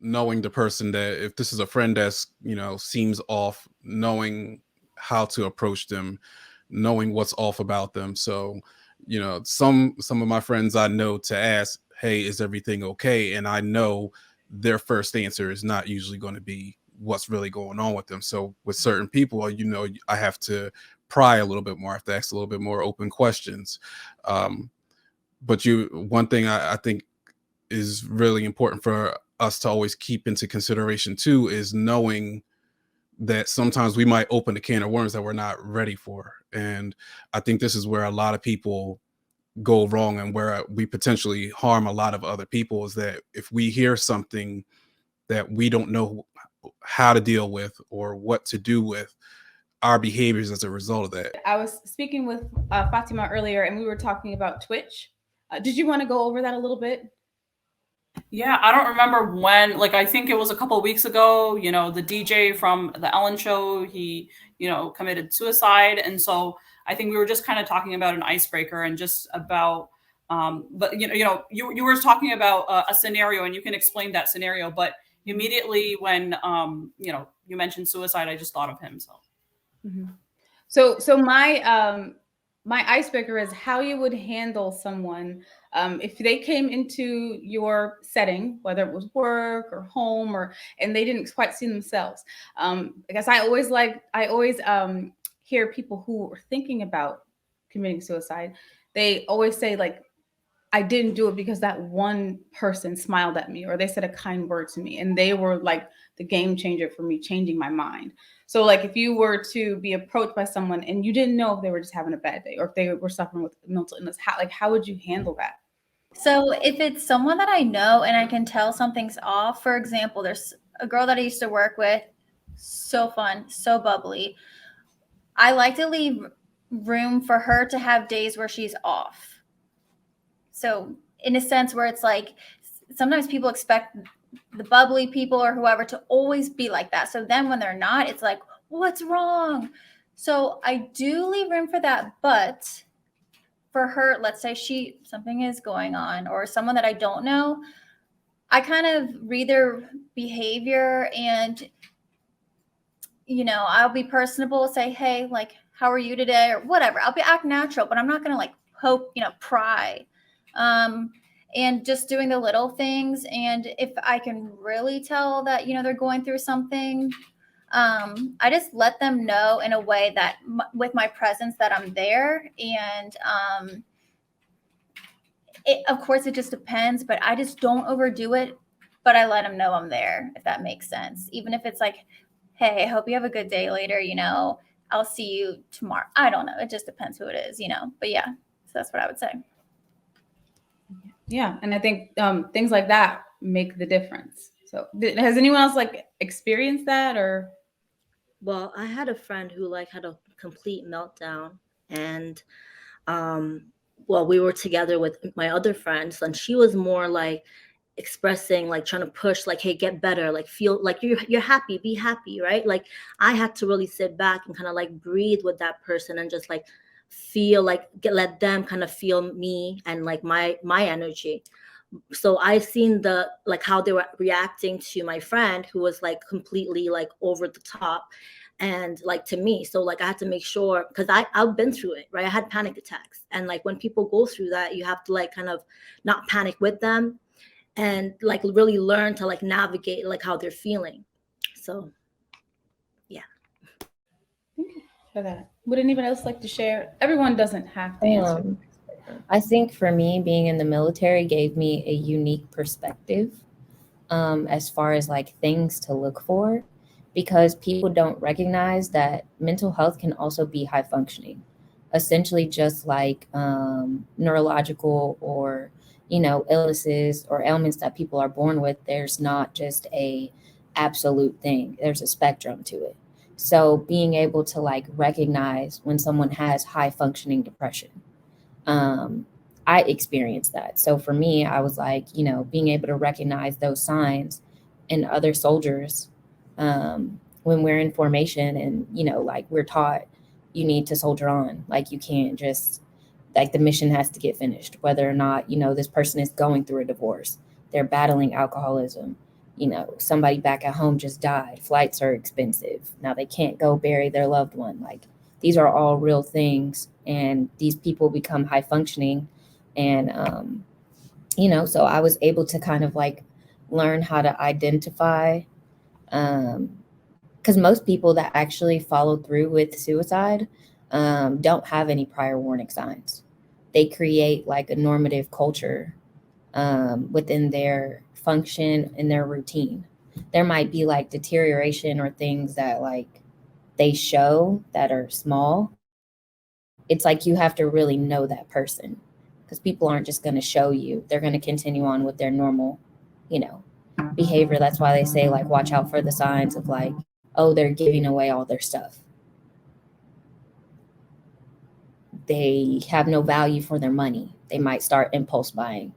knowing the person, that if this is a friend that's, seems off, knowing how to approach them, knowing what's off about them. So, some of my friends I know to ask, hey, is everything okay? And I know their first answer is not usually going to be what's really going on with them. So with certain people, I have to pry a little bit more. I have to ask a little bit more open questions. Um, but one thing I think is really important for us to always keep into consideration too is knowing that sometimes we might open a can of worms that we're not ready for. And I think this is where a lot of people go wrong, and where we potentially harm a lot of other people, is that if we hear something that we don't know how to deal with or what to do with, our behaviors as a result of that. I was speaking with Fatima earlier, and we were talking about Twitch. Did you want to go over that a little bit? Yeah, I don't remember when, like, I think it was a couple of weeks ago, the DJ from the Ellen show, he, committed suicide. And so I think we were just kind of talking about an icebreaker and just about, but you were talking about a scenario, and you can explain that scenario, but immediately when, you mentioned suicide, I just thought of him. So. Mm-hmm. So my icebreaker is how you would handle someone if they came into your setting, whether it was work or home, and they didn't quite see themselves. I guess I always hear people who are thinking about committing suicide. They always say, like, I didn't do it because that one person smiled at me, or they said a kind word to me, and they were like the game changer for me, changing my mind. So, like, if you were to be approached by someone and you didn't know if they were just having a bad day or if they were suffering with mental illness, how would you handle that? So if it's someone that I know and I can tell something's off, for example, there's a girl that I used to work with, so fun, so bubbly. I like to leave room for her to have days where she's off. So in a sense where it's like, sometimes people expect the bubbly people or whoever to always be like that. So then when they're not, it's like, what's wrong? So I do leave room for that. But for her, let's say something is going on, or someone that I don't know, I kind of read their behavior, and, I'll be personable, say, hey, like, how are you today? Or whatever. I'll act natural, but I'm not going to like poke, pry. And just doing the little things. And if I can really tell that, they're going through something, I just let them know in a way that with my presence that I'm there. And of course, it just depends, but I just don't overdo it. But I let them know I'm there, if that makes sense. Even if it's like, hey, I hope you have a good day later, I'll see you tomorrow. I don't know. It just depends who it is, But yeah, so that's what I would say. Yeah, and I think things like that make the difference. So has anyone else like experienced that? Or Well, I had a friend who like had a complete meltdown, and well, we were together with my other friends, and she was more like expressing, like trying to push, like, hey, get better, like feel like you're happy, be happy, right? Like I had to really sit back and kind of like breathe with that person and just like feel like let them kind of feel me and like my energy. So I've seen the like how they were reacting to my friend who was like completely like over the top and like to me. So like I had to make sure, because I've been through it, right? I had panic attacks, and like when people go through that, you have to like kind of not panic with them and like really learn to like navigate like how they're feeling. So yeah. Thank you for that. Would anyone else like to share? Everyone doesn't have to answer. I think for me, being in the military gave me a unique perspective as far as like things to look for, because people don't recognize that mental health can also be high functioning, essentially just like neurological or illnesses or ailments that people are born with. There's not just a absolute thing. There's a spectrum to it. So being able to like recognize when someone has high functioning depression, I experienced that. So for me, I was like, being able to recognize those signs in other soldiers when we're in formation, and, like we're taught you need to soldier on. Like you can't just, like the mission has to get finished, whether or not, this person is going through a divorce, they're battling alcoholism, you know, somebody back at home just died. Flights are expensive. Now they can't go bury their loved one. Like, these are all real things. And these people become high functioning. And, you know, so I was able to kind of like learn how to identify, because most people that actually follow through with suicide don't have any prior warning signs. They create like a normative culture within their function and their routine. There might be like deterioration or things that like they show that are small. It's like you have to really know that person, because people aren't just going to show you. They're going to continue on with their normal, you know, behavior. That's why they say like watch out for the signs of like, oh, they're giving away all their stuff. They have no value for their money. They might start impulse buying.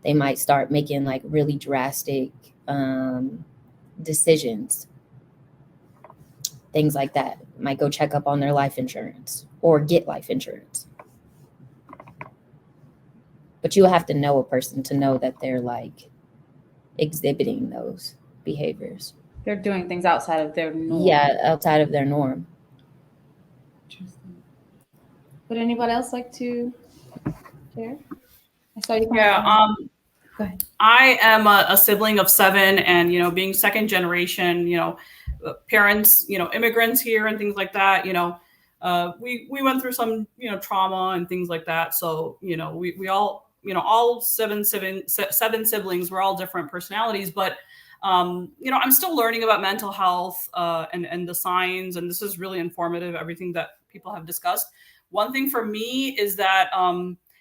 They might start making like really drastic decisions. Things like that. Might go check up on their life insurance or get life insurance. But you have to know a person to know that they're like exhibiting those behaviors. They're doing things outside of their norm. Yeah, outside of their norm. Interesting. Would anybody else like to share? I saw you. Yeah. Go ahead. I am a sibling of 7, and, you know, being second generation, you know, parents, you know, immigrants here and things like that, you know, we went through some, you know, trauma and things like that. So, you know, we all, you know, all seven siblings, we're all different personalities, but, you know, I'm still learning about mental health and the signs, and this is really informative, everything that people have discussed. One thing for me is that,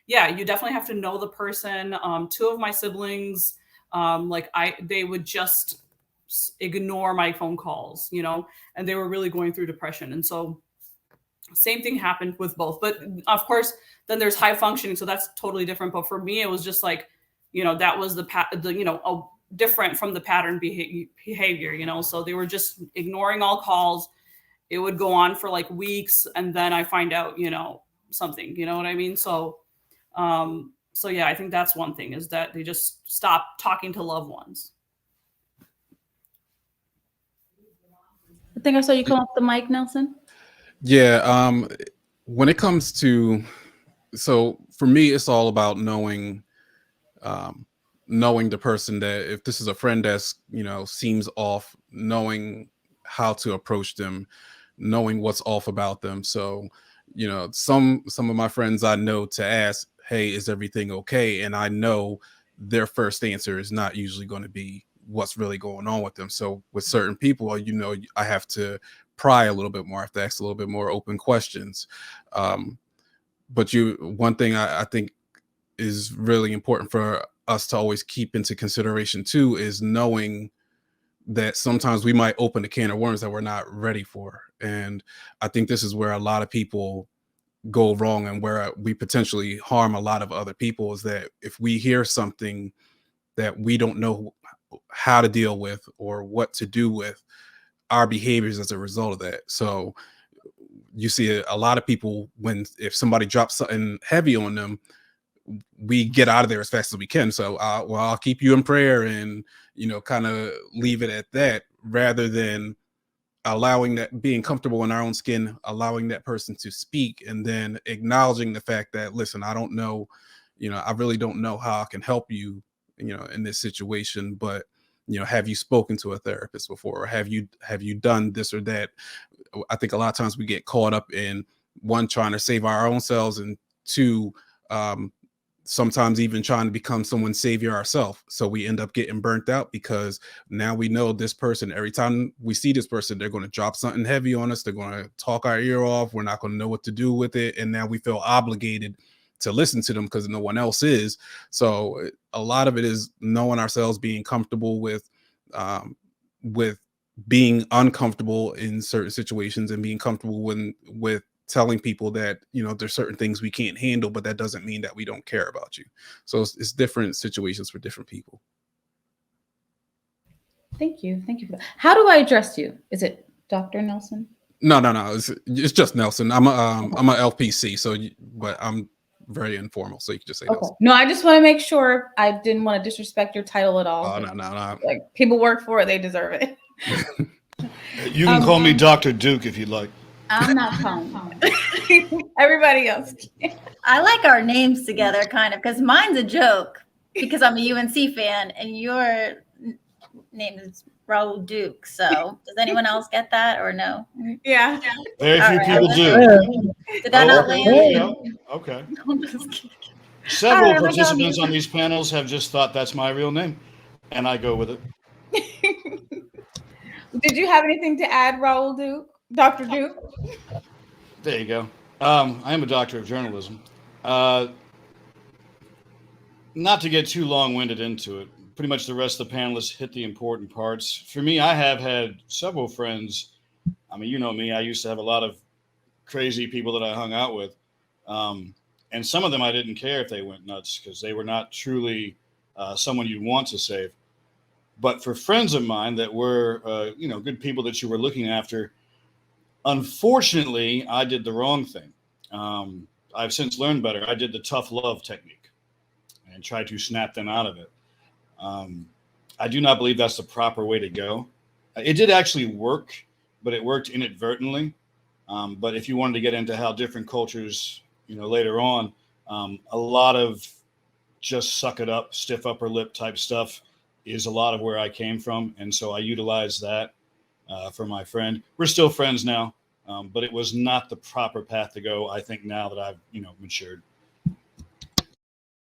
yeah, you definitely have to know the person. 2 of my siblings, like they would just ignore my phone calls, you know, and they were really going through depression. And so same thing happened with both. But of course, then there's high functioning. So that's totally different. But for me, it was just like, you know, that was the you know, different from the pattern behavior, you know, so they were just ignoring all calls. It would go on for like weeks. And then I find out, you know, something, you know what I mean? So, so yeah, I think that's one thing, is that they just stop talking to loved ones. I think I saw you come off the mic, Nelson. Yeah. When it comes to, so for me, it's all about knowing the person, that if this is a friend that's, you know, seems off, knowing how to approach them, knowing what's off about them. So, you know, some of my friends I know to ask, hey, is everything okay? And I know their first answer is not usually going to be what's really going on with them. So with certain people, you know, I have to pry a little bit more. I have to ask a little bit more open questions. But one thing I think is really important for us to always keep into consideration too, is knowing that sometimes we might open a can of worms that we're not ready for. And I think this is where a lot of people go wrong, and where we potentially harm a lot of other people, is that if we hear something that we don't know how to deal with or what to do with, our behaviors as a result of that. So you see a lot of people, if somebody drops something heavy on them, we get out of there as fast as we can. So, well, I'll keep you in prayer, and, you know, kind of leave it at that, rather than allowing that, being comfortable in our own skin, allowing that person to speak, and then acknowledging the fact that, listen, I don't know, you know, I really don't know how I can help you, you know, in this situation, but, you know, have you spoken to a therapist before? Or have you done this or that? I think a lot of times we get caught up in, one, trying to save our own selves, and 2, sometimes even trying to become someone's savior ourselves. So we end up getting burnt out, because now we know this person, every time we see this person, they're going to drop something heavy on us. They're going to talk our ear off. We're not going to know what to do with it. And now we feel obligated to listen to them because no one else is. So a lot of it is knowing ourselves, being comfortable with being uncomfortable in certain situations, and being comfortable with telling people that, you know, there's certain things we can't handle, but that doesn't mean that we don't care about you. So it's different situations for different people. Thank you for that. How do I address you? Is it Dr. Nelson? No. It's just Nelson. I'm a LPC. So, but very informal. So you can just say Okay. host. No, I just want to make sure. I didn't want to disrespect your title at all. Oh, no. Like, people work for it, they deserve it. You can call me Dr. Duke if you'd like. I'm not calling. Everybody else can. I like our names together, kind of, because mine's a joke because I'm a UNC fan, and your name is Raul Duke. So, does anyone else get that or no? Yeah. Very All few right, people I do. Did that not Okay, land? there you go. Okay. I'm just kidding. Several All right, we're participants done. on these panels have just thought that's my real name, and I go with it. Did you have anything to add, Raul Duke? Dr. Duke? There you go. I am a doctor of journalism. Not to get too long-winded into it, pretty much the rest of the panelists hit the important parts. For me, I have had several friends. I mean, you know me, I used to have a lot of crazy people that I hung out with. And some of them I didn't care if they went nuts because they were not truly someone you'd want to save. But for friends of mine that were, good people that you were looking after, unfortunately, I did the wrong thing. I've since learned better. I did the tough love technique and tried to snap them out of it. I do not believe that's the proper way to go. It did actually work, but it worked inadvertently. But if you wanted to get into how different cultures, later on, a lot of just suck it up, stiff upper lip type stuff is a lot of where I came from. And so I utilized that for my friend. We're still friends now, but it was not the proper path to go, I think, now that I've, matured.